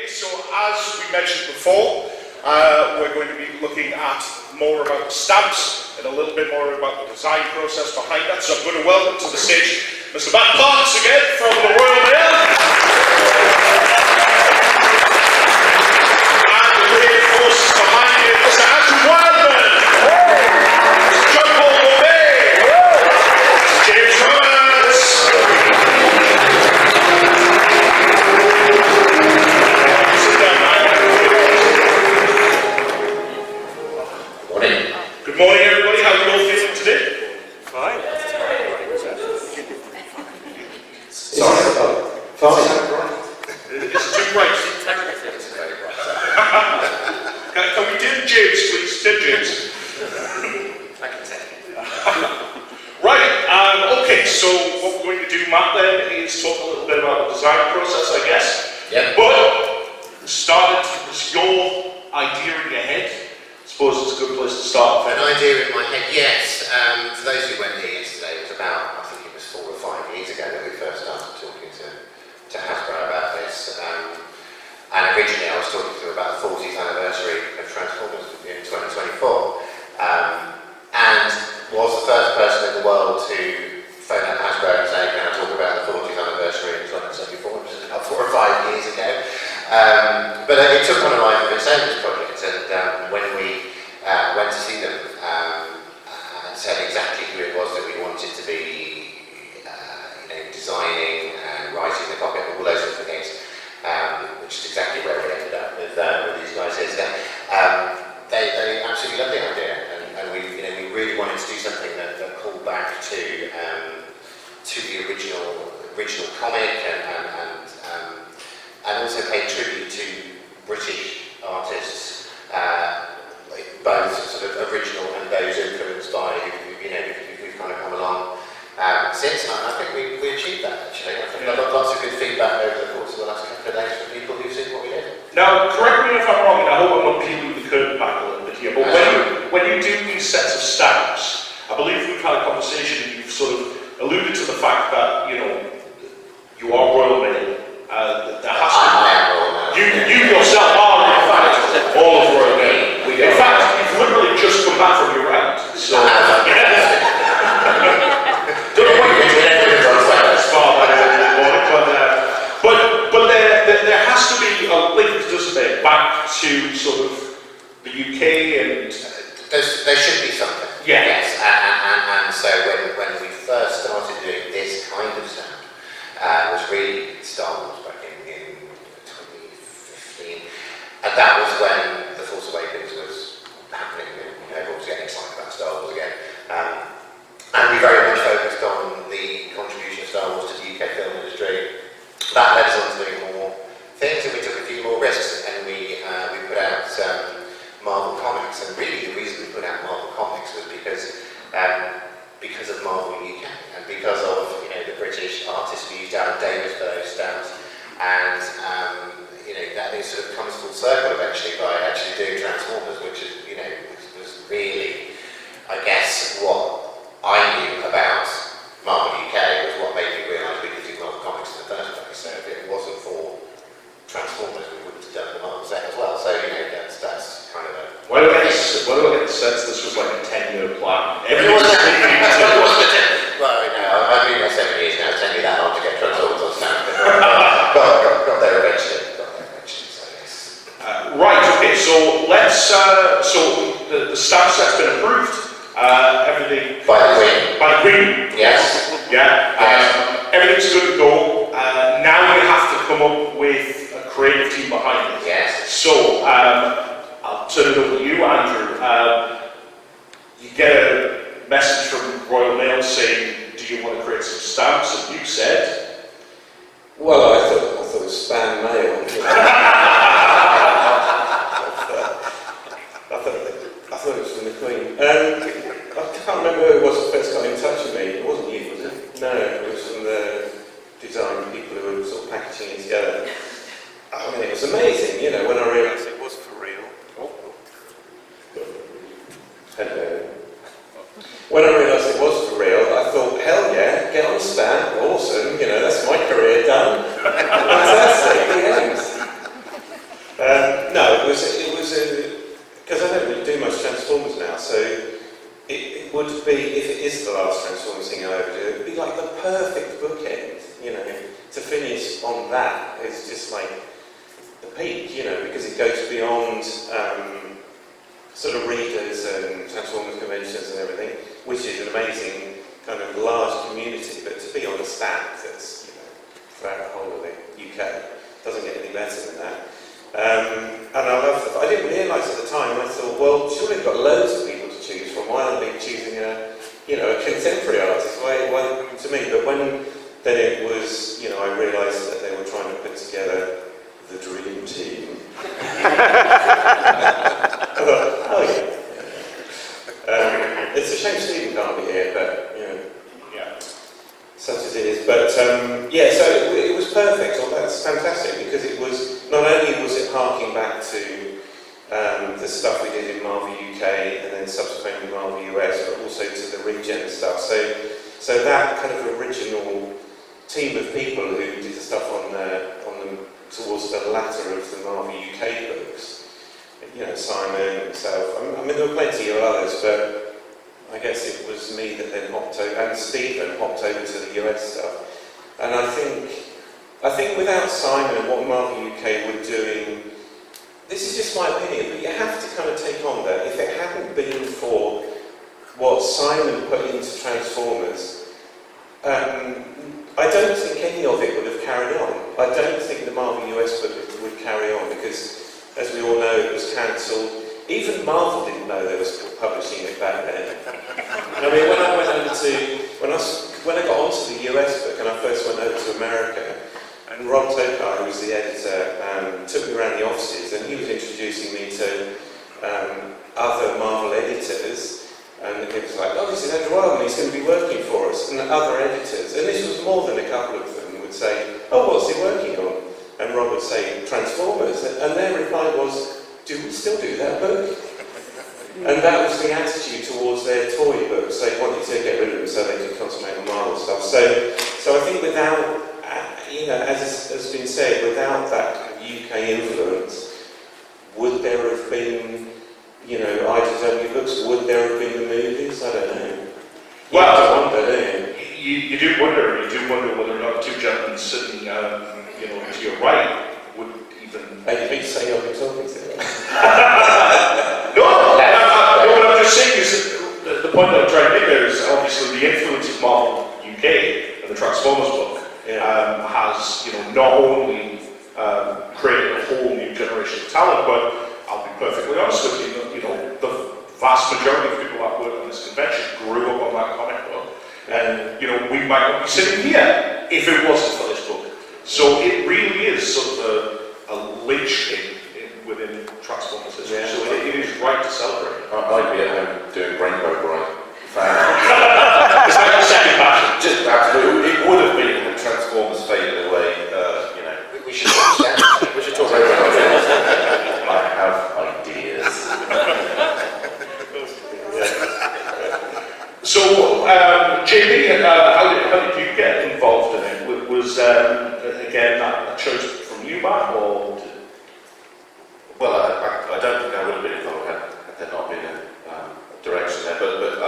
Okay, so as we mentioned before, we're going to be looking at more about stamps and a little bit more about the design process behind that. So I'm going to welcome to the stage Mr. Matt Parks again from the Royal Mail. And the great force behind it, Mr. Andrew Wildman. Mr. John Paul Monet. James Roberts. Good morning, everybody. How are you all feeling today? Fine. Sorry. Fine. It's too bright. Can we dim James, please? Dim James. I can take it. Right. Okay. So what we're going to do, Matt, then, is talk a little bit about the design process, I guess. Yeah. But started was your idea in your head. I suppose it's a good place to start. An idea in my head, yes. For those who went there yesterday, it was about, I think it was 4 or 5 years ago that we first started talking to Hasbro about this. And originally I was talking to them about the 40th anniversary of Transformers in 2024. And was the first person in the world to phone up Hasbro and say, can I talk about the 40th anniversary in 2024, which is about 4 or 5 years ago. But it took on a life of its own, this project, and when we went to see them and said exactly who it was that we wanted to be designing and writing the cockpit, all those different things, which is exactly where we ended up with these guys here today. They absolutely loved the idea, and we really wanted to do something that called back to the original comic and also paid tribute to British artists, both sort of original and those influenced by who've kind of come along since. And I think we achieved that actually. I think I got lots of good feedback over the course of the last couple of days from people who've seen what we did. Now, correct me if I'm wrong, and I hope I'm not peeling the curtain back a little bit here, but when you do these sets of stamps, I believe we've had a conversation and you've sort of alluded to the fact that, you are Royal Mail. There has to be. You yourself are, in fact, all of Royal Mail. In fact, you've literally just come back from your round. So, don't know what you're doing as far but there has to be a link, doesn't there, back to sort of the UK and. There should be something. Yeah. Yes. And so when we first started doing this kind of stamp, was really Star Wars back in 2015, and that was when The Force Awakens was happening, and everyone was getting excited about Star Wars again. And we very much focused on the contribution of Star Wars to the UK film industry. That led us on to doing more things, and we took a few more risks, and we put out Marvel Comics, and really the reason we put out Marvel Comics was because of Marvel UK, and because of the British artists we used Alan Davis for those stamps, and that it sort of comes full circle eventually by actually doing Transformers, which is was really, I guess, what I knew about Marvel UK was what made me realise we could do Marvel Comics in the first place. So if it wasn't for Transformers, we wouldn't have done the Marvel set as well. So that's kind of a. Why do I get the sense this was like a 10-year plan? Well, I've been there 7 years now. It's taken me that long to get Transformers on stamp. Got there eventually. So yes. Right. Okay. So let's. So the stamp set's been approved. Everything. By the Queen. By the Queen. Yes. Yeah. Everything's good to go. Now we have to come up with a creative team behind it. Yes. So I'll turn it over to you, Andrew. You get a message from Royal Mail saying, do you want to create some stamps? And you said, Well, I thought it was spam mail. I thought it was from the Queen. I can't remember who it was that first got in touch with me. It wasn't you, was it? No, it was from the design people who were sort of packaging it together. I mean, it was amazing, when I realised it was for real. Hello. When I realised it was for real, I thought, hell yeah, get on stamp, awesome, that's my career done. Fantastic, yes. the peak, you know, because it goes beyond sort of readers and Transformers conventions and everything, which is an amazing kind of large community, but to be on a stack that's, you know, throughout the whole of the UK, doesn't get any better than that. And I love the, I didn't realise at the time, I thought, well, surely we've got loads of people to choose from, why aren't they choosing a, you know, a contemporary artist? Why to me? But when then it was, you know, I realised that they were trying to put together the dream team. I thought, oh yeah. It's a shame Stephen can't be here, but, you know, Yeah. such as it is. But yeah, so it was perfect. Oh, that's fantastic, because it was, not only was it harking back to the stuff we did in Marvel UK and then subsequently Marvel US, but also to the regen stuff. So that kind of original team of people who did the stuff on the towards the latter of the Marvel UK books, you know, Simon himself. I mean, there were plenty of others, but I guess it was me that then hopped over, and Stephen hopped over to the US stuff. And I think without Simon and what Marvel UK were doing, this is just my opinion, but you have to kind of take on that. If it hadn't been for what Simon put into Transformers, I don't think any of it would have carried on. I don't think the Marvel US book would carry on, because, as we all know, it was cancelled. Even Marvel didn't know they were still publishing it back then. I mean, when I went over to, when I got onto the US book and I first went over to America, and Rob Tokar, who was the editor, took me around the offices, and he was introducing me to other Marvel editors. And it was like, oh, this is Andrew Wildman, he's going to be working for us, and other editors. And this was more than a couple of them would say, oh, what's he working on? And Rob would say, Transformers. And their reply was, do we still do that book? And that was the attitude towards their toy books. They wanted to get rid of them so they could concentrate on Marvel stuff. So I think without, you know, as has been said, without that UK influence, would there have been, you know, Ida books? Would there have been the movies? I don't know. Well, wonder, don't you? You do wonder whether or not the two gentlemen sitting, you know, to your right would even... Are you saying I've been talking to them? No, what I'm just saying is the point that I'm trying to make there is obviously the influence of Marvel UK and the Transformers book has, you know, not only created a whole new generation of talent, but I'll be perfectly honest with you, you know, the vast majority of people that work on this convention grew up on that comic book. And, you know, we might not be sitting here if it wasn't for this book. So it really is sort of a linchpin within Transformers history. Yeah. So it is right to celebrate. I'd be at home doing Rainbow Bright. Is that your second passion? Just absolutely. It would have been when Transformers faded away, you know. We should talk about We should talk about it. I have ideas. So, JP, how did you get involved in it? Was again that a choice from you, Matt, or? Well, I don't think I would have been involved had there not been a direction there. But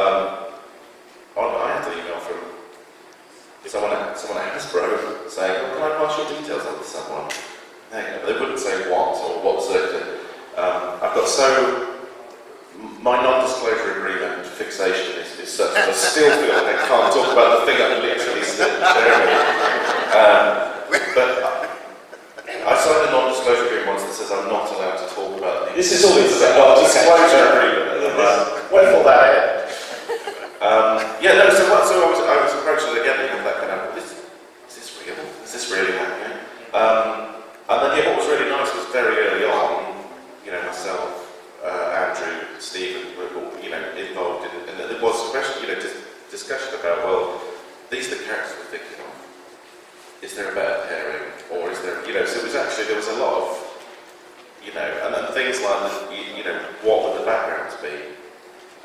I had an email from someone at Hasbro saying, "Oh, can I pass your details on to someone?" They wouldn't say what or what certain. I've got my non-disclosure agreement fixation is such that I still feel like I can't talk about the thing I'm literally staring at. But I signed a non-disclosure agreement once that says I'm not allowed to talk about these. This is always about disclosure agreement. When will that end? Yeah, no. So I was approached again. You have that kind of, is this real? Is this really happening? And then what was really nice was very early on, you know, myself, Andrew, Stephen were all, you know, involved in, and there was a question, you know, discussion about, well, these are the characters we're thinking of. Is there a better pairing, or is there, you know? So it was actually, there was a lot of, you know, and then things like, you know, what would the backgrounds be?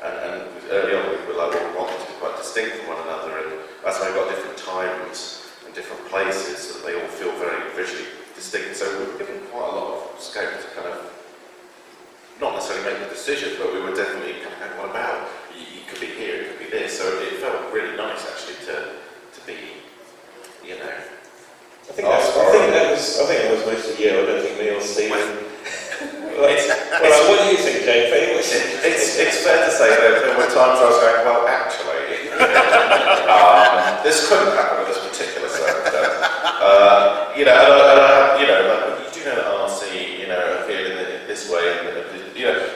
And early on we were like, well, we want them to be quite distinct from one another, and that's why we've got different times and different places, so that they all feel very visually distinct. So we were given quite a lot of scope to kind of, not necessarily make a decision, but we were definitely kind of going, what about, you could be here, it could be this. So it felt really nice actually to be, you know. I think think that was mostly you. I don't think Neil, Stephen. What do you think, JP? It's fair to say that there were times I was going, well, actually, this couldn't happen with this particular circumstance. You know, and I like, you do know that RC, are feeling it this way, and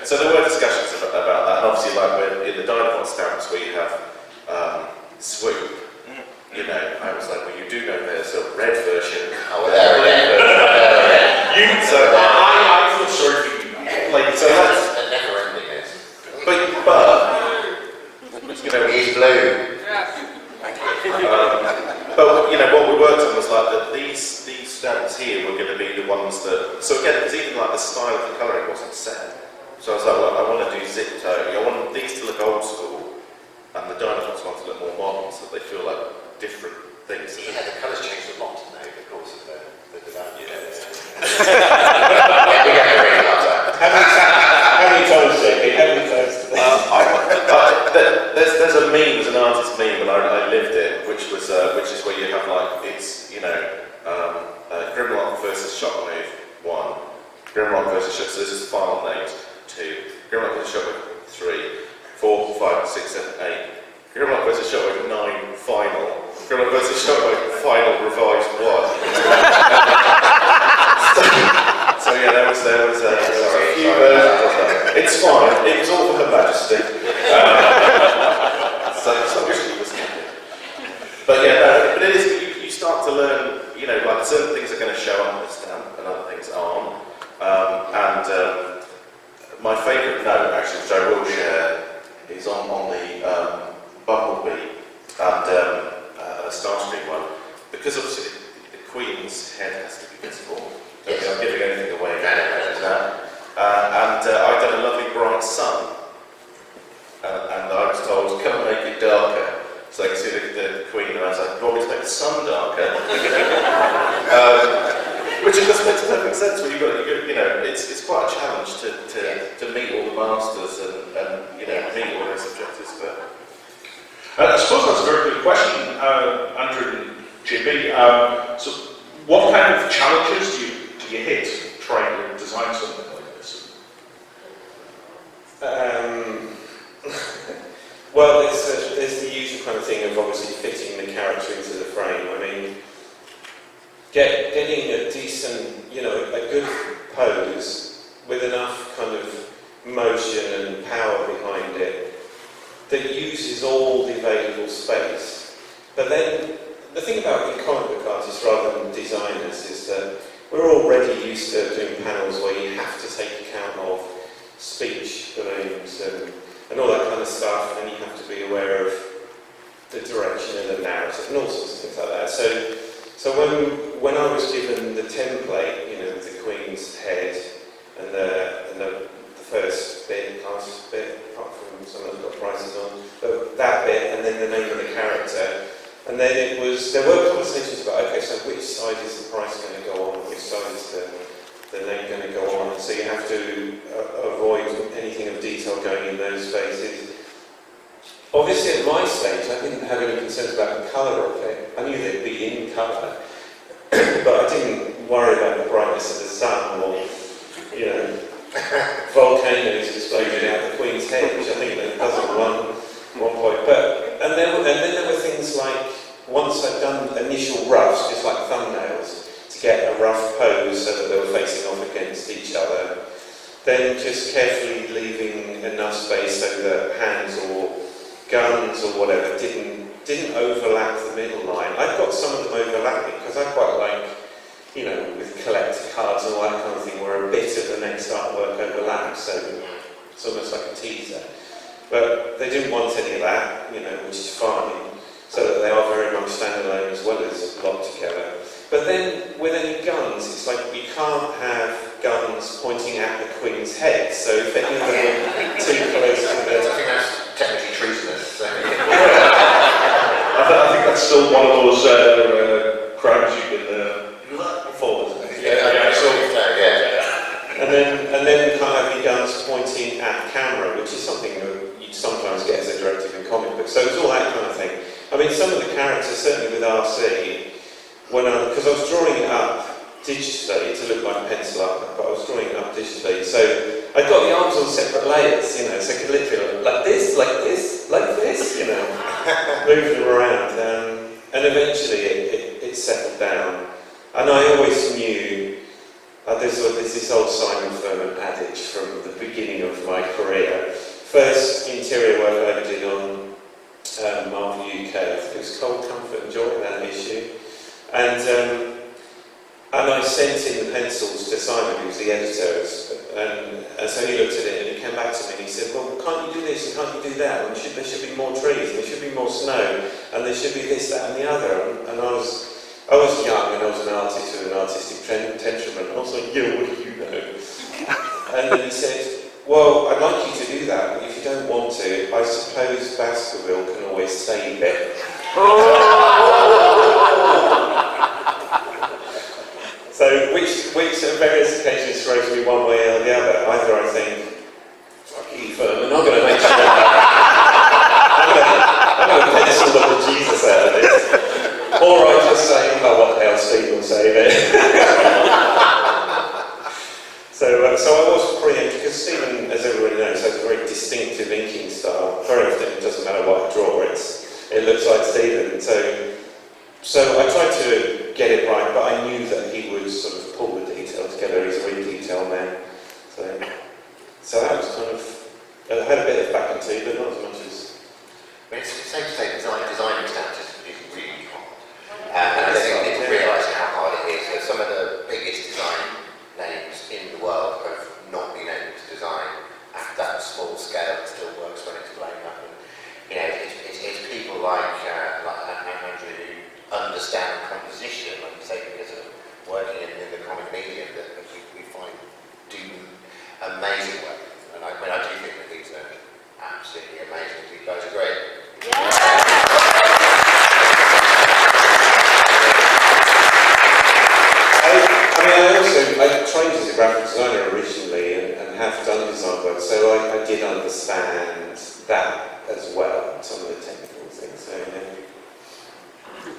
so there were discussions about that. And obviously, like in the Dynamite stamps, we have swoop. I was like, well, you do know there's a red version. Oh, there it is. So I feel sorry for you. Like, so That's a never-ending is. but He's blue. but what we worked on was like that these stamps here were going to be the ones that. So again, because even like the style of the colouring wasn't set. So I was like, well, I want to do zip toe. I want these to look old school, and the Dynavox ones to look more modern, so they feel like different things. Yeah, the colours changed a lot, didn't they, because of the development. How many times, JP? How many times? There's a meme, there's an artist meme, and I lived it, which is where you have like it's Grimlock versus Shockwave 1, Grimlock versus Shockwave. So this is file names 2, Grimlock versus Shockwave 3, 4, 5, 6, 7, 8, Grimlock versus Shockwave 9 final, Grimlock versus Shockwave final revised 1. So yeah, there was a few versions of that. It's fine. It was all for Her Majesty. So she was happy. But yeah, no, but it is. You start to learn. Like certain things are going to show up on the stamp, and other things aren't. My favourite note, actually, which I will share, is on the Bumblebee and a Starscream one, because obviously the Queen's head has to be visible. Yes. I'm giving anything away now. And I've done a lovely bright sun, and I was told, come and make it darker, so I can see the Queen, and I was like, you want me to make the sun darker? Which of course makes perfect sense when it's quite a challenge to meet all the masters and meet all those objectives. But I suppose that's a very good question, Andrew and JB. So what kind of challenges do you hit trying to design something like this? Well, there's the usual kind of thing of obviously fitting the character into the frame. I mean, getting a decent, a good pose with enough kind of motion and power behind it that uses all the available space. But then the thing about being comic book artists rather than designers is that we're already used to doing panels where you have to take account of speech, balloons, and all that kind of stuff, and you have to be aware of the direction of the narrative and all sorts of things like that. So when I was given the template, with the Queen's head and the first bit, last bit, apart from some of got prizes on, but that bit, and then the name of the character. And then there were conversations about, okay, so which side is the price going to go on, which side is the name going to go on, so you have to avoid anything of detail going in those spaces. Obviously at my stage, I didn't have any concerns about the colour of it. I knew they'd be in colour, but I didn't worry about the brightness of the sun or, volcanoes exploding out the Queen's head, which I think that does at one point. And then there were things like, once I'd done initial roughs, just like thumbnails, to get a rough pose so that they were facing off against each other, then just carefully leaving enough space so that hands or guns or whatever didn't overlap the middle line. I've got some of them overlapping because I quite like, with collector cards and all that kind of thing, where a bit of the next artwork overlaps, so it's almost like a teaser. But they didn't want any of that, which is fine, so that they are very much standalone as well as locked together. But then with any guns, it's like you can't have guns pointing at the Queen's head, so if any of them are too close to the... I think that's technically treasonous. So. I think that's still one of those crimes you can fall. And then kind of have your guns pointing at camera, which is something that you sometimes get as a directive in comic books. So it's all that kind of thing. I mean, some of the characters, certainly with RC, because I was drawing it up digitally to look like a pencil art, but I was drawing it up digitally. So I got the arms on separate layers, you know, so I could literally look like this, like this, like this, you know, move them around. And eventually it settled down. And I always knew, there's this old Simon Furman adage from the beginning of my career. First interior work I ever did on Marvel UK, I think it was Cold Comfort and Joy, that issue. And I sent in the pencils to Simon, who was the editor, and so he looked at it and he came back to me and he said, well, can't you do this and can't you do that? And there should be more trees, and there should be more snow, and there should be this, that and the other. And I was young and I was an artist with an artistic temperament, and I was like, yeah, what do you know? And then he said, well, I'd like you to do that, but if you don't want to, I suppose Baskerville can always save it. So, which at various occasions throws me one way or the other. Either I think, fuck you, Furman, I'm going to make sure I'm going to pencil the Jesus out of this. Or I just say, oh, what the hell, Steve will save it. So I was preempted, because Stephen, as everybody knows, has a very distinctive inking style. Very often it doesn't matter what I draw, it looks like Stephen. So I tried to get it right, but I knew that he would sort of pull the detail together. He's a really detailed man. So that was kind of, I had a bit of back and tea, but not as much as... But it's safe to say designing stamps is really hard. And I think people realise how hard it is. So some of the biggest design names in the world have not been able to design at that small scale. It still works when it's blown up. And, you know, it's people like Andrew who understand composition, like you say, because of working in the comic medium that we find do amazing work. And I do think that these are absolutely amazing. You guys are great. I trained as a graphic designer originally and have done design work, so I did understand that as well, some of the technical things. So, yeah.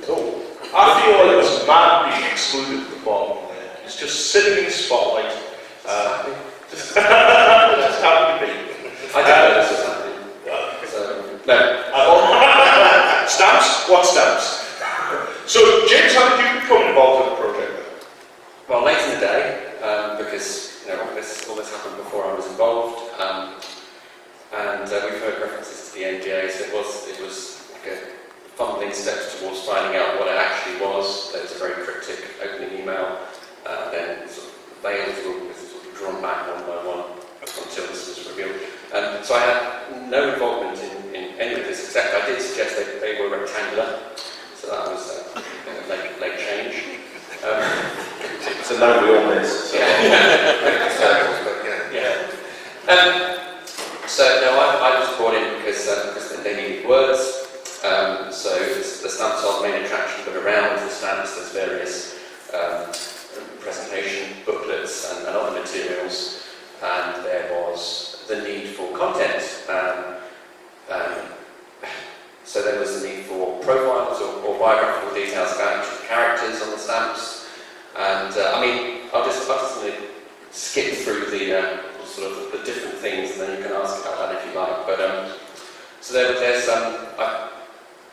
Cool. I feel like it was mad being excluded at the bottom there. It's just sitting in the spotlight. Just happy to be. I don't know this is happening. So, no. Stamps? What stamps? So, James, how did you become involved in the project? Well, late in the day, because all this happened before I was involved, and we've heard references to the NDA, so it was like a fumbling steps towards finding out what it actually was. There was a very cryptic opening email, then sort of veils were sort of drawn back one by one until this was revealed. So I had no involvement in any of this, except I did suggest they were rectangular, so that was a late change. So no, we all miss. So. So no, I was brought in because they needed words. So the stamps are the main attraction, but around the stamps there's various presentation booklets and other materials, and there was the need for content. So there was the need for profiles or biographical details about each of the characters on the stamps. And I'll just skip through the sort of the different things, and then you can ask about that if you like. But so there's I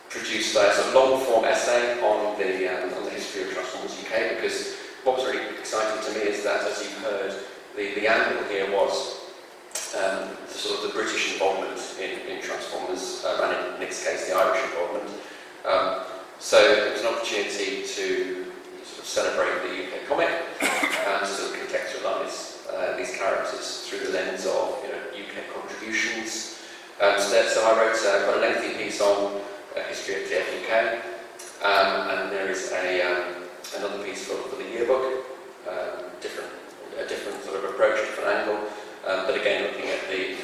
produced a sort of long form essay on the history of Transformers UK, because what was really exciting to me is that, as you've heard, the angle here was sort of the British involvement in Transformers, and in Nick's case, the Irish involvement. So it was an opportunity to celebrate the UK comic and to sort of contextualise these characters through the lens of UK contributions. So I wrote quite a lengthy piece on history of TF UK, and there is another piece for the yearbook, a different sort of approach, different angle, but again looking at the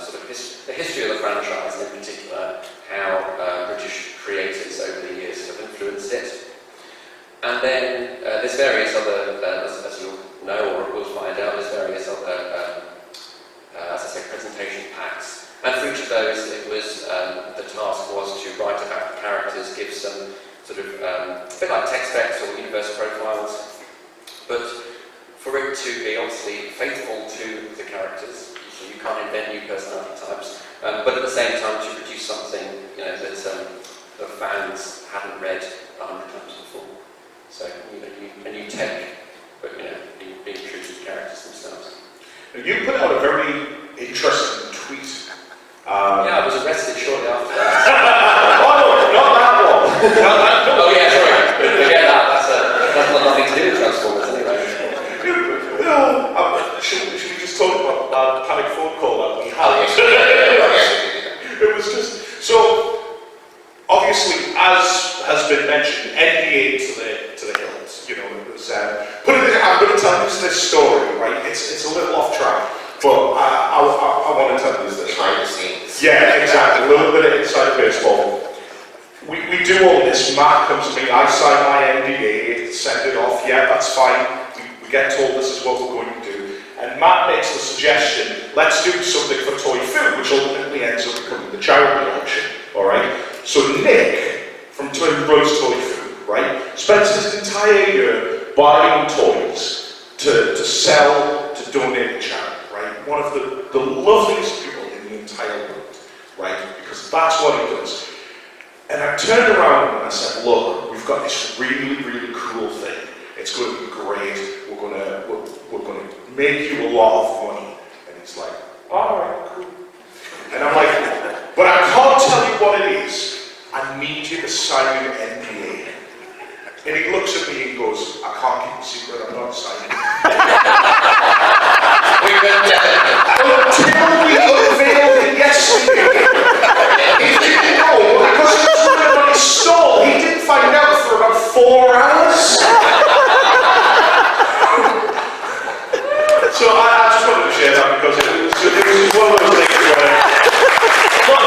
sort of the history of the franchise, and in particular how British creators over the years have influenced it. And then there's various other, as you'll know or will find out, there's various other, as I say, presentation packs. And for each of those, it was the task was to write about the characters, give some sort of a bit like text specs or universe profiles, but to be obviously faithful to the characters, so you can't invent new personality types, but at the same time to produce something, you know, that that fans hadn't read 100 times before. So, you know, a new take, but, you know, being true to the characters themselves. You put out a very interesting tweet. Yeah, I was arrested shortly after that. Oh no, not that one. Oh yeah, sorry. Yeah, that's got nothing to do with Transformers anyway. Should we just talk about that panic phone call that we Oh, had? yes. It was just so. Obviously, as has been mentioned, NDA to the hills. You know, it was. I'm going to tell you this story, right? It's a little off track, but I want to tell you this. Behind the scenes. Yeah, exactly. A little bit of inside baseball. We do all this. Matt comes to me. I sign my NDA, send it off. Yeah, that's fine. We get told this is what we're going to do. And Matt makes the suggestion, let's do something for Toy Food, which ultimately ends up becoming the charity auction. All right. So Nick from Toy Bros Toy Food, right, spends his entire year buying toys to sell, to donate to charity. Right. One of the loveliest people in the entire world. Right. Because that's what he does. And I turned around and I said, look, we've got this really, really cool thing. It's going to be great. We're going to make you a lot of money. And he's like, all right, cool. And I'm like, but I can't tell you what it is. I need you to sign an NDA. And he looks at me and goes, I can't keep a secret. I'm not signing. Until we unveiled it yesterday. He didn't know because it was running on his stall. He didn't find out for about 4 hours. So I just wanted to share that because it was one of those things where. But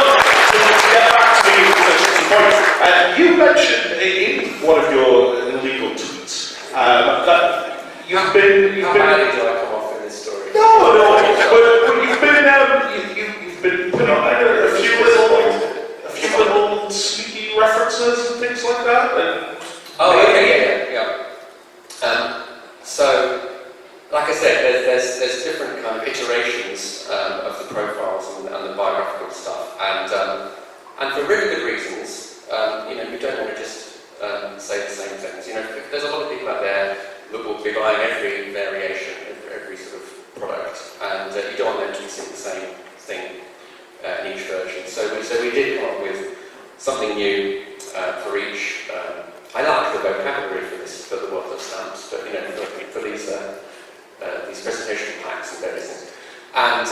to get back to the point, you mentioned in one of your illegal tweets that you've been. How badly do I come off in this story? No, but you've been putting on a few little sneaky references and things like that. And oh, okay, yeah. So, like I said, there's different kind of iterations of the profiles and the biographical stuff, and for really good reasons. You know, you don't want to just say the same things. You know, there's a lot of people out there that will be buying every variation, every sort of product, and you don't want them to be seeing the same thing in each version. So we did come up with something new for each. I like the vocabulary for the world of stamps, but you know, for these presentation packs and various things. And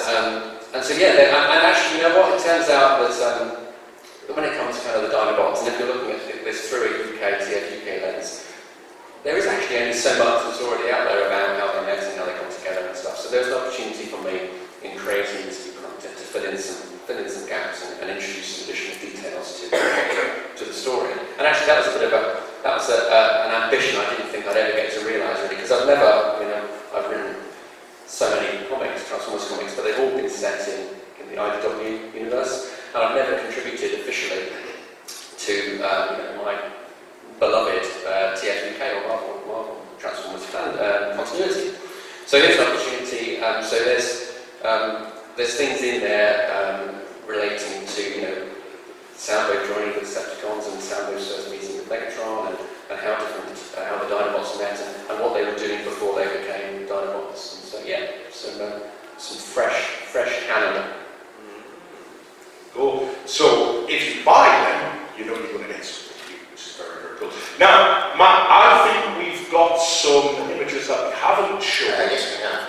so yeah, and actually, you know what? It turns out that when it comes to kind of the Dinobots, and if you're looking at this through a TF UK lens, there is actually only so much that's already out there about how they met and how they come together and stuff. So there's an opportunity for me in creating this new content to fill in some gaps and introduce some additional details to the story. And actually, that was an ambition I didn't think I'd ever get to realise really, because I've written so many comics, Transformers comics, but they've all been set in the IDW universe, and I've never contributed officially to my beloved TF UK or Marvel Transformers continuity. So here's an opportunity. So there's things in there relating to Soundwave joining the Decepticons and Soundwave's first meeting with Megatron, and how the Dinobots met and what they were doing before they became Dinobots. And so yeah, some fresh canon. Cool. So if you buy them, you know you're going to get something cute, which is very, very cool. Now, Matt, I think we've got some images that we haven't shown. Yes, we have.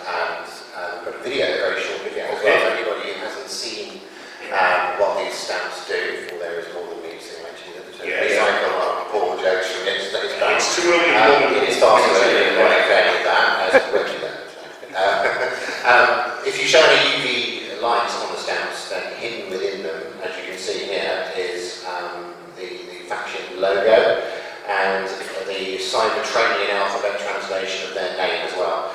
And we've got a video, a very short video as well. For anybody who hasn't seen what these stamps do, well, there is more than meets the image. It's like Paul jokes from yesterday's back. It's too early in the morning. It is far too early in the morning for any of that, as we're working there. If you shine a UV light on the stamps, then hidden within them, as you can see here, is the faction logo and the Cybertronian alphabet translation of their name as well.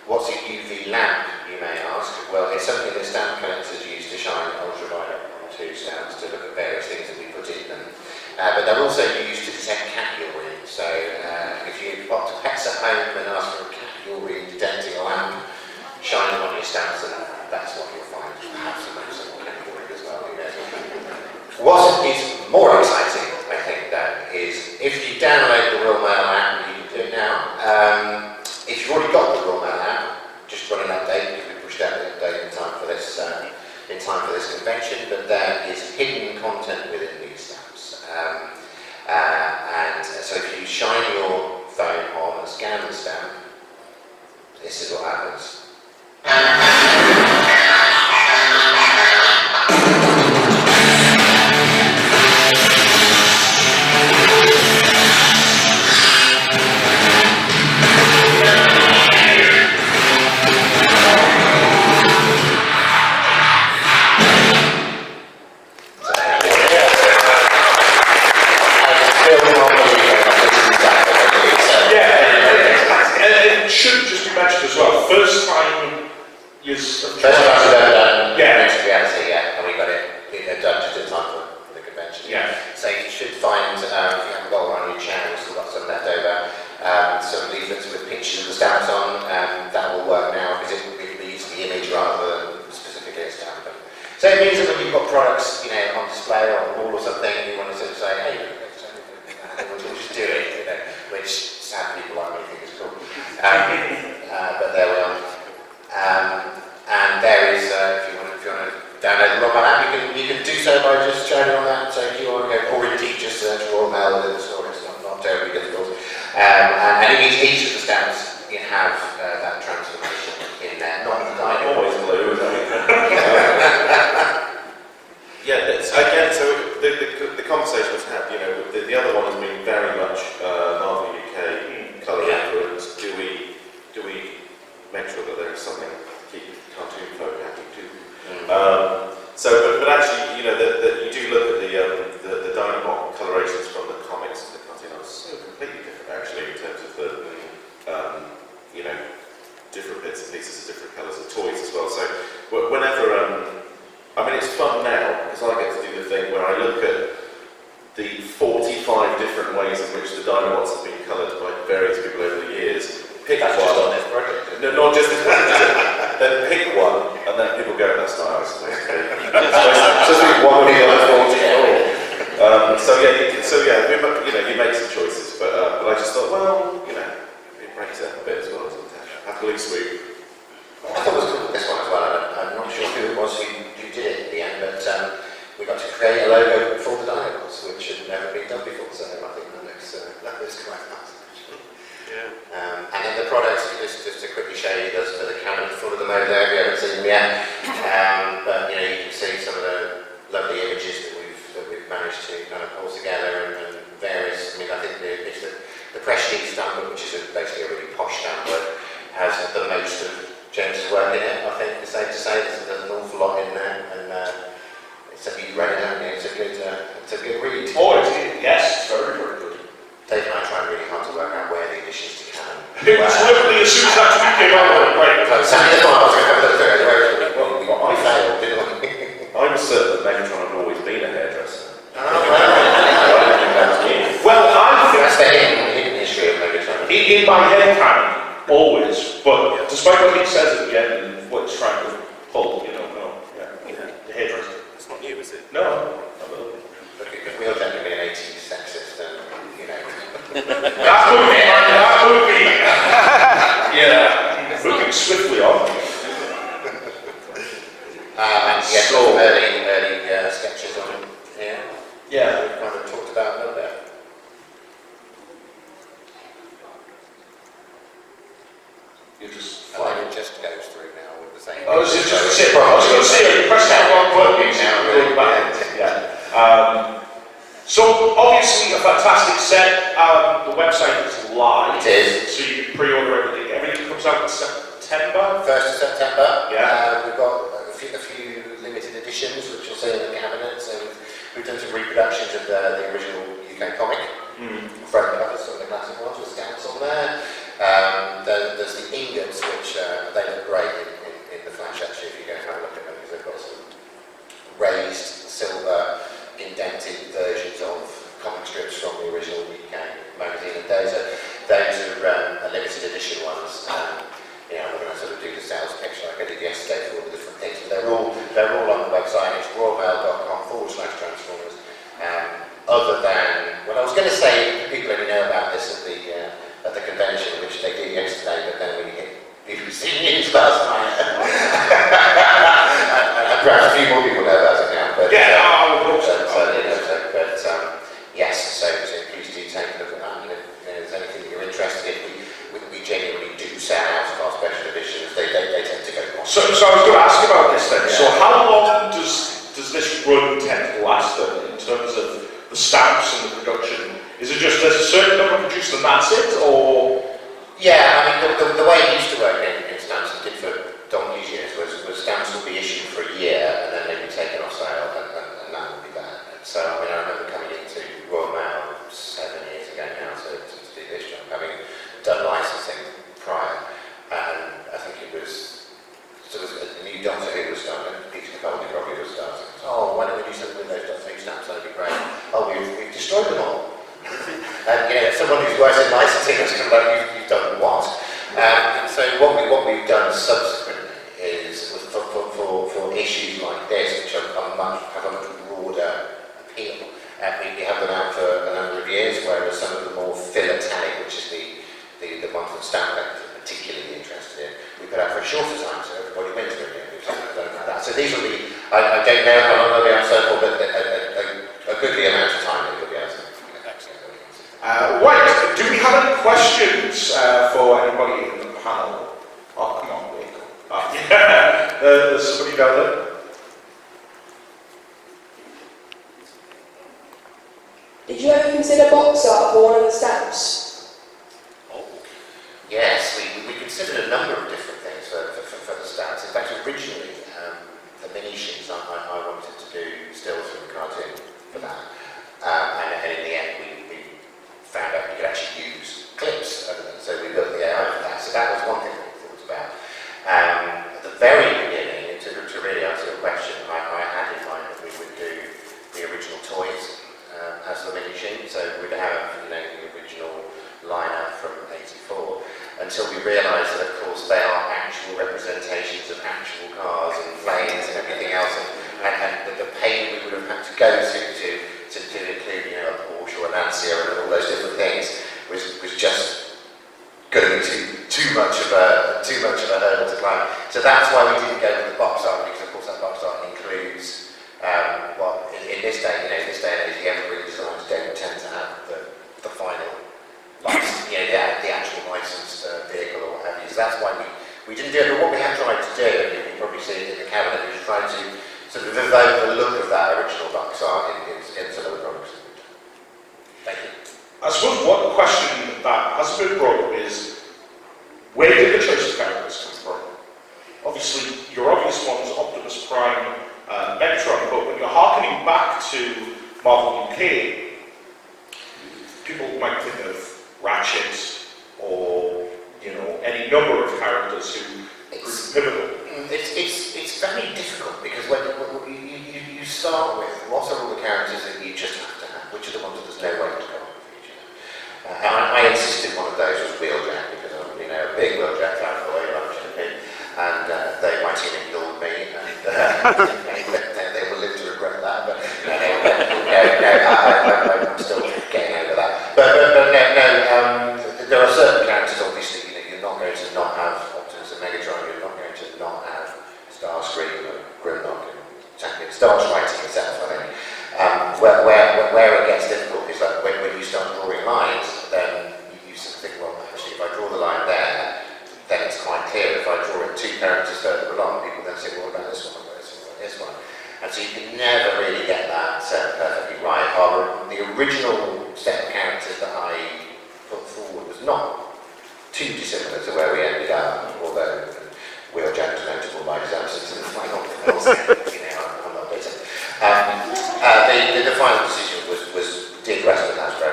What's a UV lamp, you may ask? Well, it's something that stamp collectors use to shine ultraviolet onto stamps to look at various things that we put in them. But they're also used to detect cat urine. So if you pop to pets at home and ask for a cat urine shine them on your stamps, and that's what you'll find. Perhaps a most chemical ink as well. Who knows? What is more exciting, I think, though, is if you download the Royal Mail app, you can do it now. If you've already got the Royal Mail app, just run an update, because we pushed out the update in time for this convention, but there is hidden content within these stamps. And so if you shine your phone on and scan the stamp, this is what happens. First time is... First time we've ever done yeah. mixed reality, yeah, and we got it done just in time for the convention. Yeah. So you should find, if you haven't got one on your channel, we've still got some left over, some leaflets with pictures of the stamps on, that will work now because it leaves the image rather than specifically a stamp. So it means that when you've got products, on display or on the wall or something, and you want to sort of say, hey, we'll just do it, which sad people like me think is cool. But there we are. And there is, if you want to download the Royal Mail app, you can do so by just showing it on that. So if you want to go Corey Teacher search Royal Mail within the store, it's not terribly difficult. And it means each of the stamps you have that transformation in there, not the dynamo. Always blue, isn't it? Yeah, again, so the conversation was had, the other one has been very much Marvel UK colour influence. Do we make sure that there is something to keep cartoon folk happy too? But actually, that you do look at the Dynamite colorations from the comics and the cartoon are so completely different actually in terms of the different bits and pieces of different colours of toys as well. So whenever it's fun now because I get to do the thing where I look at the 45 different ways in which the Dynamites have been coloured by various people over the years. Pick That's one. just on this project. No, not just this project. Then pick one, and then people go, that's not how it's supposed to be. It's supposed to be one of the other 44. You make some choices, but I just thought, it breaks it up a bit as well, doesn't it? Have blue sweep. I thought it was cool with this one as well. I'm not sure who it was who did it at the end, but we got to create a logo for the Dynamos, which had never been done before, so I think that looks quite nice. And then the products, just to quickly show you, there's the cabinet full of them over there, if you haven't seen them yet. But you can see some of the lovely images that we've managed to kind of pull together and various. I think it's the Prestige stamp book, which is basically a really posh stamp book, has the most of James's work in it. I think it's safe to say there's an awful lot in there, and you've read it, haven't you? It's a good read. Oh, yes, it's very, very good. Dave and I tried really hard to work out where the additions to canon. It was literally as soon as that tweet came out, right? So that's why I was going to have a look at it. We failed, didn't we? I'm certain that Megatron had always been a hairdresser. Well, I think That's the hidden history of Megatron. in my head canon, always, but despite what he says at the end and what he's trying to pull, the hairdresser. It's not new, is it? No. Look, if we all don't be an 80s sexist, then, That movie, man, that movie! Yeah, moving swiftly on. Some early sketches on here. Yeah. We've kind of talked about a little bit. You just And then it just goes through now with the same. I was just going to say, you press that one button, going back. Yeah. So obviously a fantastic set. The website is live. It is. So you can pre-order everything. Everything comes out in September. 1st of September. Yeah. We've got a few limited editions, which you'll see in the cabinet. So we've done some reproductions of the original UK comic. Front covers, some of the classic ones with stamps on there. There's the ingots, which they look great in the flash actually if you go and have a look at them, because they've got some raised silver indented versions of comic strips from the original UK magazine, and those are limited edition ones. I'm not going to sort of do the sales pitch they're all on the website. It's royalmail.com/transformers. Other than, well, I was going to say people only know about this at the convention, which they did yesterday, but then we hit BBC News last night. and perhaps a few more people know about it now. But, yes, so please do take a look at that. And if there's anything that you're interested in, we genuinely do sell out of our special editions. They tend to go on. So I was going to ask about this then. Yeah. So how long does this run tend to last then, in terms of the stamps and the production? Is it just there's a certain number produced and that's it, or? Yeah, I mean, the way it used to work in stamps and did for donkey's years was stamps would be issued for a year and then they'd be taken off sale and that would be that. So, I mean, I remember coming into Royal Mail 7 years ago now to do this job, having done licensing prior, and I think it was sort of a new Doctor Who was starting, Peter Capaldi probably was starting. Oh, why don't we do something with those Doctor Who stamps? That'd be great. Oh, we've destroyed them all. And someone who's worked in licensing has come like, you've done what? And so what we've done subsequently is for issues like this, which have a much broader appeal. We have them out for a number of years, whereas some of the more philatelic, which is the ones that stamp collectors are particularly interested in, we put out for a shorter time, so everybody wins with it. Like that. So these will be, I don't know how long they'll be out so for, but a goodly amount of time they could be out. Right, do we have any questions for anybody in the panel? Oh, come on, wake up. Yeah. There's somebody down there. Did you ever consider box art for one of the stamps? Oh. Yes, we considered a number of different things for the stamps. In fact, originally, the mini sheets I wanted to do stills from the cartoon for that. And in the end, we found out we could actually use clips, so we built the AI for that. So that was one thing we thought about. At the very beginning, to really answer your question, I had in mind that we would do the original toys as the mini sheet. So we'd have the original lineup from '84 until we realised that, of course, they are actual representations of actual cars and planes and everything else, and the pain we would have had to go to include, a Porsche or a Lancia and all those different things was just going to be too much of a hurdle to climb. So that's why we didn't go with the box art, because of course that box art includes in this day and age, the evergreen designs don't tend to have the final license, the actual licensed vehicle or what have you. So that's why we didn't do it. But what we have tried to do, and you can probably see it in the cabinet, is try to sort of evoke the look of that original box art in some of the products. Thank you. I suppose one question that has been brought up is, where did the choice of characters come from? Obviously, your obvious ones, Optimus Prime, Megatron, but when you're harkening back to Marvel UK, people might think of Ratchet or, any number of characters who proved pivotal. It's very difficult, because when you start with what are all the characters that you just have to have, which are the ones that there's no way to go on the future. And I insisted one of those was Wheeljack, because I'm a big Wheeljack fan boy, and they went in and ignored me, and they will live to regret that, but I'm still getting over that. But there are certain characters, obviously, you're not going to not have Optimus and Megatron, you're not going to not have Starscream and Grimlock and Champion. Starts writing itself, I think. Where it gets difficult is that when you start drawing lines, then you sort of think, well, actually, if I draw the line there, then it's quite clear. If I draw it two characters further along, people then say, well, what about this one, what about this one, what about this one? And so you can never really get that perfectly right. The original set of characters that I put forward was not too dissimilar to where we ended up, although Wheeljack was notable by his absence in the final finals. I'm not bitter. The final decision did rest with Hasbro,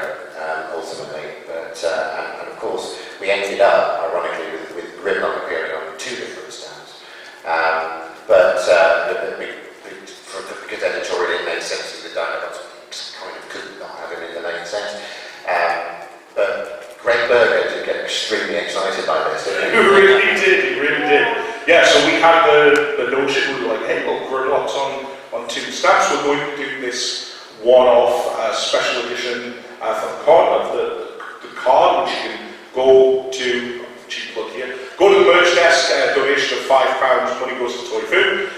ultimately, but and of course we ended up, ironically, with Grimlock appearing on two different stamps. Because editorially it made sense that the Dinobots kind of could not have him in the main set. But Greg Berger did get extremely excited by this. He really did. yeah, so we had the notion, we were like, hey, look, Grimlock's on 2 stamps, we're going to do this one-off special edition for the card, the card, which you can go to, cheap plug here, go to the merch desk, donation of £5, money goes to Toy Food.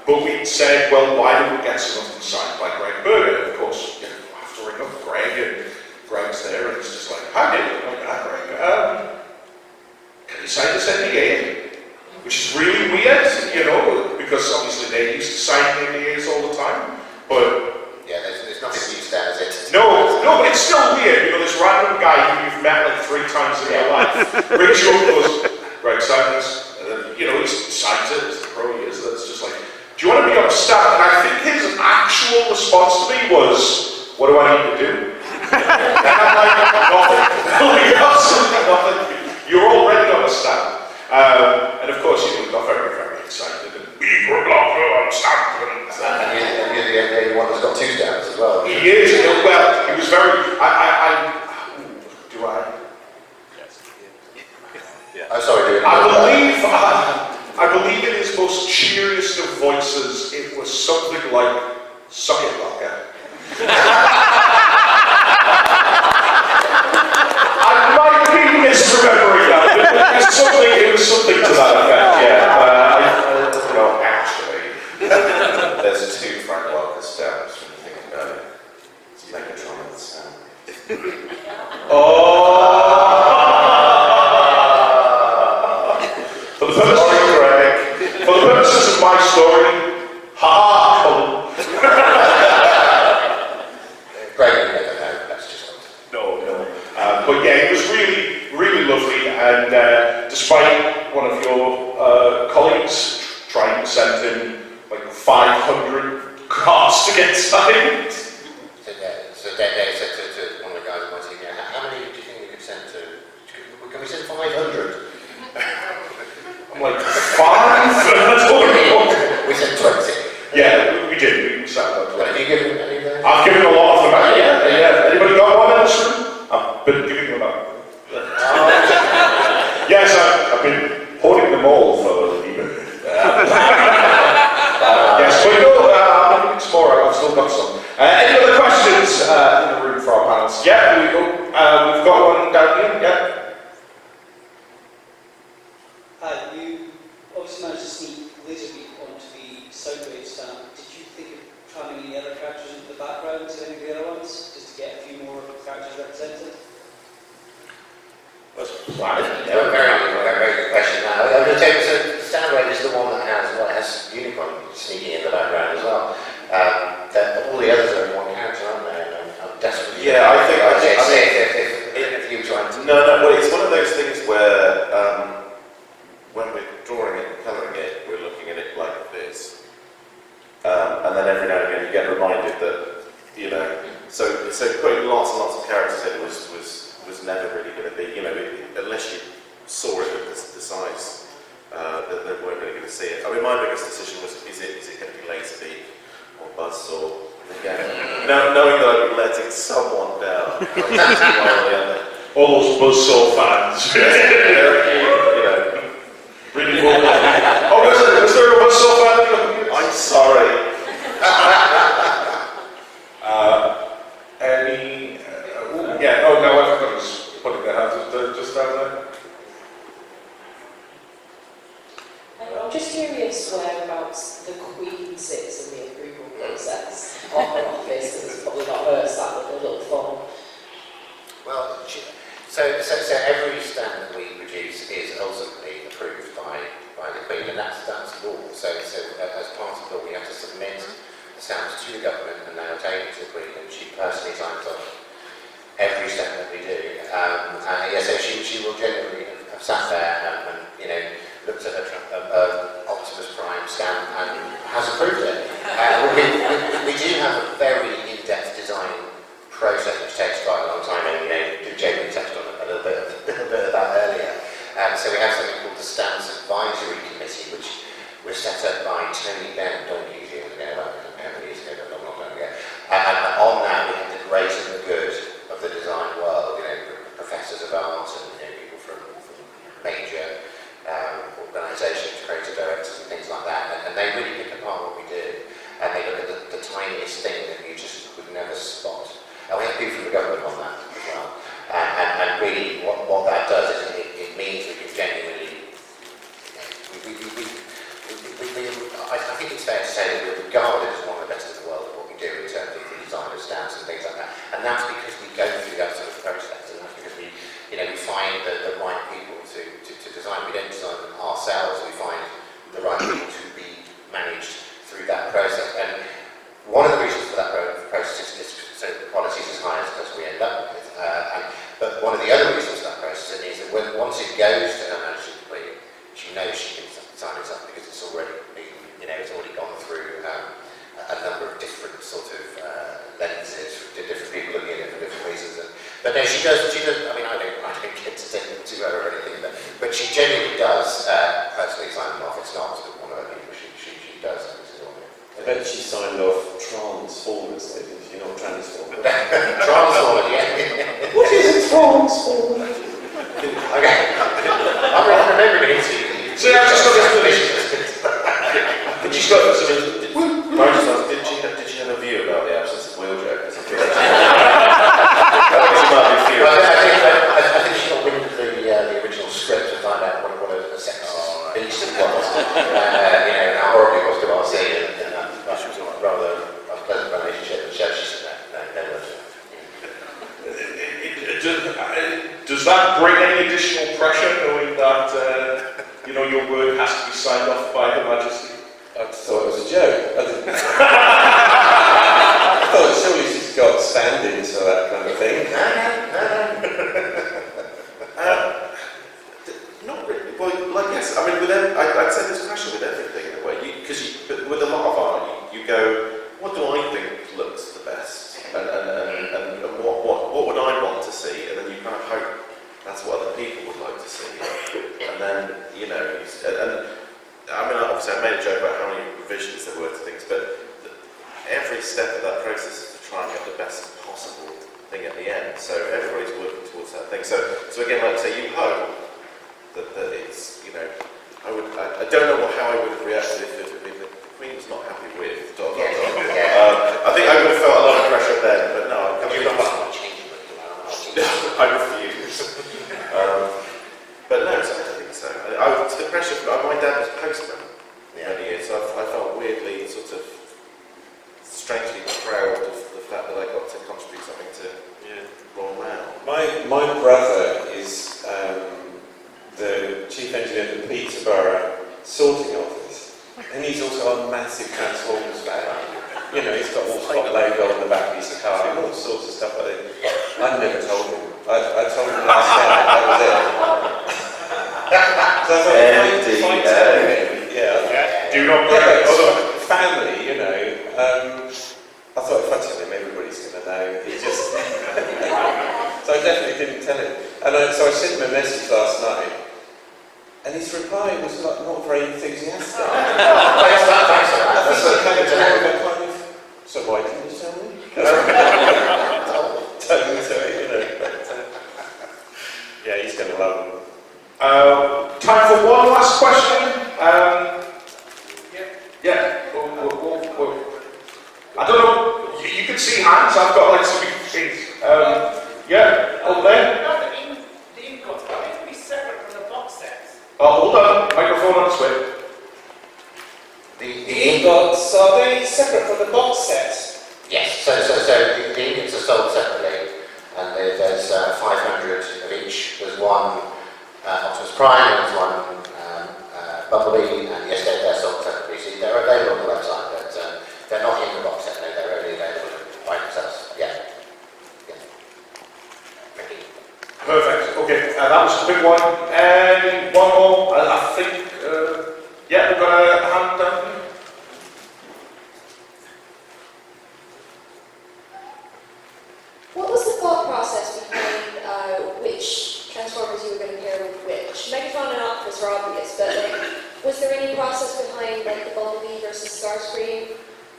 But we said, well, why don't we get something signed by Greg Berger? And of course, you know, I have to ring up Greg, and Greg's there, and it's just like, hi, David. I'm like, Greg, can you sign this NDA? Which is really weird, you know, because obviously they used to sign NDAs all the time, but... Yeah, there's nothing used there, is it? No, but it's still weird, you know, this random guy who you've met like 3 times in your life, rings you up and goes, Greg, sign this, and then, you know, he signs it, as the pro he is, and it's just like, do you want to be on a stamp? And I think his actual response to me was, what do I need to do? And I'm like, nothing. Absolutely nothing. You're already on a stamp. And of course, you know, we got very, very excited. And we were on a stamp. And you're the only one that's got 2 stamps as well. He is. Well, he was very... Do I? Yes. I'm sorry, I believe in his most cheeriest of voices, it was something like, suck it, Locker. I might be misremembering that, but it was something to that effect, yeah. No, actually, there's 2 Frank Welker stamps when you think about it. It's Megatron and the stamp. For the purposes of my story, ha-ha, Greg, that's just... No. But yeah, it was really, really lovely, and despite one of your colleagues trying to send in like 500 cards to get signed. So they said to one of the guys on my team, how many do you think we could send to... Can we send 500? I'm like, 5? That's all we want. We said 20. Yeah, we did. We sat about 20. Have you given any of those? I've given a lot of them out. Yeah. Anybody got one in this room? I've been giving them out. Yes, I've been hoarding them all for even. Yes, but no, I'm looking tomorrow. I've still got some. Any other questions in the room for our panels? Yeah, here we go. We've got one down here. Yeah. You obviously managed to sneak Lizardbeak onto the Soundwave stamp. Did you think of cramming any other characters into the background to any of the other ones, just to get a few more characters represented? That's fine. Very, very good question. I was going to tell you, so Soundwave is the one that has Unicorn sneaking in the background as well. All the others are in one character, aren't they? I'm desperately... Yeah, I think if you try to... No, well, it's one of those things where when we're drawing it and colouring it, we're looking at it like this. And then every now and again you get reminded that, you know, so putting lots and lots of characters in was never really going to be, you know, unless you saw it at the size, that they weren't really going to see it. I mean, my biggest decision was, is it going to be Laserbeak or Buzzsaw? Again, knowing that I'd be letting someone down. All those Buzzsaw fans. You know, Really cool. Oh, was there a Buzzsaw fan? I'm sorry. No, everyone was putting their hands up just down there. I'm just curious whereabouts the Queen sits in the approval process of her office, because it's probably not her sat with a little phone. Well, so every stamp that we produce is ultimately approved by the Queen, and that's law. So as part of law, we have to submit the stamps to the government, and they are taken to the Queen, and she personally signs off every stamp that we do. So she will generally have sat there and you know, looked at her Optimus Prime stamp and has approved it. We do have a very in-depth design process which takes quite a long time, and you know, Jamie touched on a little bit of that earlier. So we have something called the Stamps Advisory Committee, which was set up by Tony Bennett donkeys years ago, how many years ago, not long ago. And on that we have the great and the good of the design world, you know, professors of art and you know, people from major organisations, directors and things like that, and they really pick apart what we do, and they look at the tiniest thing that you just would never spot. And we have people from the government on that as well. And really what that does is it means we can genuinely, I think it's fair to say that we're regarded as one of the best in the world at what we do in terms of the design of stamps and things like that. And that's because we go through that sort of process, and that's because we find the right people to design. We don't design them ourselves, we find the right people to be managed through that process. And one of the reasons for that process is so the quality is as high as we end up with. But one of the other reasons for that process is that once it goes to her management employee, she knows she can sign it up because it's already been, it's already gone through a number of different sort of lenses, different people looking at it for different reasons. But no, she does. I mean, I don't get to send them to her or anything, but she genuinely does personally sign them off. It's not sort of one of her people. She does. I bet she signed off Transformers, didn't she? Not Transformers. Transformers, yeah. What is a transformer? Okay. I'm remembering it. So I've just got this. But she's got some. Did she have a view about the absence of wheeljackers? I think she got wind of the original script to find out what a sexist beast it was. How horrible it was to RC, and that was a rather unpleasant relationship. And she said, no. Does that bring any additional pressure, knowing that your word has to be signed off by Her Majesty? I thought it was a joke. I thought surely she's got stand-ins for that kind of thing. Not really. Well, yes. I mean, I'd say there's pressure with everything in a way. But with a lot of art, you go, what do I think looks the best, and what would I want to see, and then you kind of hope that's what other people would like to see, and then and I mean, obviously I made a joke about how many revisions there were to things, but every step of that process is to try and get the best possible thing at the end. So everybody's working towards that thing. So again, like I say, you hope that it's, I don't know how I would have reacted if the Queen was not happy with ... I think I would have felt a lot of pressure then, but no, I refuse. But no, so I don't think so. The pressure, my dad was postman many years, so I felt weirdly sort of strangely proud of the fact that I got to contribute something to Royal Mail. My brother is the chief engineer of the Peterborough sorting office, and he's also a massive Transformers fan. He's got all Spot logo on the back of his car and all sorts of stuff like that. I never told him. I told him last night, that was it. So I thought, if I tell him, Do not family, I thought if I tell him, everybody's going to know. He just... So I definitely didn't tell him. And so I sent him a message last night, and his reply was not very enthusiastic. I think he came to more of a kind of, so why didn't you tell me? Tell me to it, yeah, he's going to love him. Time for one last question. I don't know. You can see hands. I've got some big things. Over there. The ingots, but they can be separate from the box sets. Hold on. Microphone on its way. The ingots, are they separate from the box sets? Yes, so the ingots are sold separately, and there's 500 of each. There's one Optimus Prime, and there's one Bumblebee, and yes, they're sold separately. So they're available on the website, but they're not in the box set, no, they're only available by themselves. Yeah. Thank you. Perfect. Okay, that was a quick one. And one more. I think. We've got a hand down here. What was the thought process behind which Transformers you were going to pair with which? Megatron and Optimus are obvious, but was there any process behind the Bumblebee versus Starscream,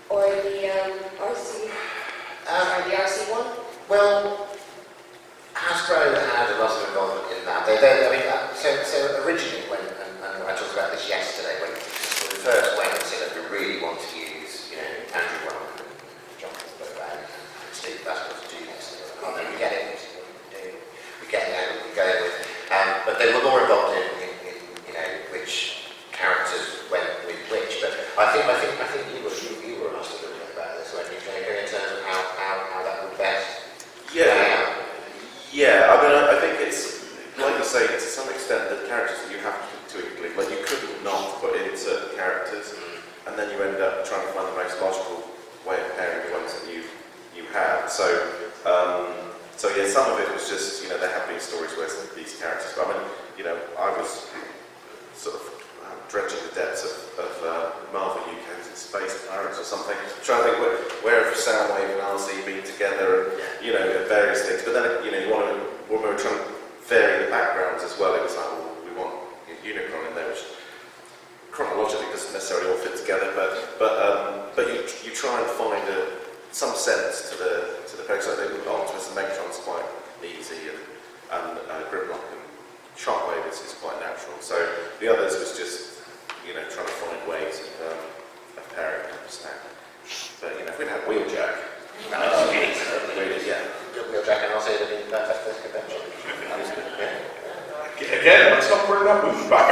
or the RC, the RC1? Well, Hasbro had a lot of involvement in that. So originally, when I talked about this yesterday, when first went and said that we really want to use, Andrew Ryan and Jonathan Burbank and Steve Glasgow to do this. And then we get it, we get it, we go with. But they were more involved in which characters went with which. But I think you were asked a little bit about this, weren't you, Jacob, in terms of how that would best. Yeah. Yeah, I mean, I think it's, like you say, to some extent, the characters that you have to include, like you could not put in certain characters, and then you end up trying to find the most logical way of pairing the ones that you had. So yeah, some of it was just, there have been stories where some of these characters, but I mean, I was sort of dredging the depths of Marvel UK's Space Pirates or something, trying to think where have Soundwave and RC been together, and, various things. But then, when we were trying to vary the backgrounds as well, it was like, well, we want Unicron in there, which chronologically doesn't necessarily all fit together, but you try and find some sense to the characters. I think with Optimus and Megatron's quite easy, and Grimlock and Shockwave is quite natural. So the others was just, trying to find ways of pairing them. But, if we'd had Wheeljack, Wheeljack and RC would be perfect for this convention. Again, let's not bring that movie back.